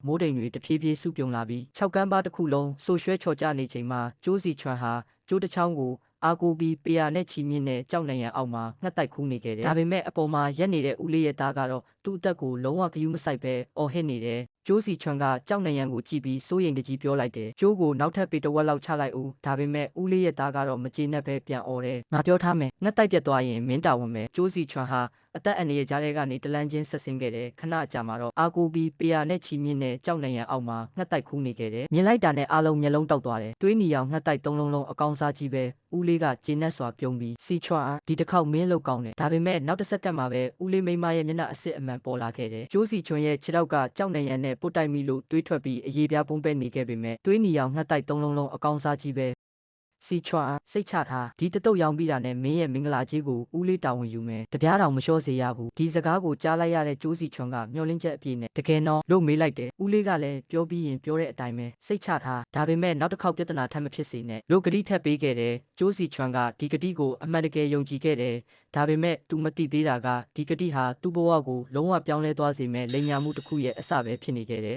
မိုးတိမ်တွေတဖြည်းဖြည်းစုပြုံလာပြီး6ကမ်းပါးတစ်ခုလုံးဆိုရွှဲချော်ကျနေချိန်မှာကျိုးစီချွမ်ဟာကျိုးတစ်ချောင်းကိုအားကိုးပြီးပေယာနဲ့ချီမြင့်တဲ့ကြောက်နိုင်ရန်အောက်မှာငှက်တိုက်ခူးနေခဲ့တယ်။ဒါပေမဲ့အပေါ်မှာရက်နေတဲ့ဦးလေးရဲ့သားကတော့သူ့အသက်ကိုလုံးဝဂရုမစိုက်ပဲအော်ဟစ်နေတယ်။ကျိုးစီချွမ်ကကြောက်နိုင်ရန်ကိုကြည့်ပြီးစိုးရိမ်တကြီးပြောလိုက်တယ်။ကျိုးကိုနောက်ထပ်ပေတဝက်လောက်ချလိုက်ဦး။ဒါပေမဲ့ဦးလေးရဲ့သားကတော့မကျေနပ်ပဲပြန်အော်တယ်။ငါပြောထားမယ်ငှက်တိုက်ပြတ်သွားရင်မင်းတာဝန်ပဲ။ကျိုးစီချွမ်ဟာအသက်အန္တရာယ်ကြားထဲကနေတလန်းချင်းဆက်ဆင်းခဲ့တယ်ခဏကြာမှာတော့အားကိုးပြီးပေယာနဲ့ချီမြင့်တဲ့ကြောက်နိုင်ရန်အောက်မှာငှက်တိုက်ခူးနေခဲ့တယ်မြင်လိုက်တာနဲ့အားလုံးမျက်လုံးတောက်သွားတယ်သွေးနီရောင်ငှက်တိုက်သုံးလုံးလုံးအကောင်စားကြီးပဲဦးလေးကကျေနပ်စွာပြုံးပြီးစီချွာဒီတစ်ခေါက်မင်းလောက်ကောင်းတယ်ဒါပေမဲ့နောက်တစ်စက္ကန့်မှာပဲဦးလေးမိမရဲ့မျက်နှာအစစ်အမှန်ပေါ်လာခဲ့တယ်ကျိုးစီချွန်ရဲ့ခြေထောက်ကကြောက်နိုင်ရန်နဲ့ပုတ်တိုက်မိလို့သွေးထွက်ပြီးအရေးပြားပုံးပဲနေခဲ့ပေမဲ့သွေးနီရောင်ငှက်တိုက်သုံးလုံးလုံးအကောင်စားကြီးပဲစီချွာစိတ်ချထားဒီတတုတ်ရောင်ပြီးတာနဲ့မင်းရဲ့မင်္ဂလာကြီးကိုဦးလေးတာဝန်ယူမယ်တပြားတောင်မလျှော့စေရဘူးဒီစကားကိုကြားလိုက်ရတဲ့ကျိုးစီချွန်ကမျောလင်းချက်အပြည့်နဲ့တကယ်တော့လို့မေးလိုက်တယ်ဦးလေးကလည်းပြောပြီးရင်ပြောတဲ့အတိုင်းပဲစိတ်ချထားဒါပေမဲ့နောက်တစ်ခေါက်ပြဿနာထပ်မဖြစ်စေနဲ့လို့ဂတိထပ်ပေးခဲ့တယ်ကျိုးစီချွန်ကဒီဂတိကိုအမှန်တကယ်ယုံကြည်ခဲ့တယ်ဒါပေမဲ့ तू မသိသေးတာကဒီဂတိဟာသူ့ဘဝကိုလုံးဝပြောင်းလဲသွားစေမဲ့လိမ်ညာမှုတစ်ခုရဲ့အစပဲဖြစ်နေခဲ့တယ်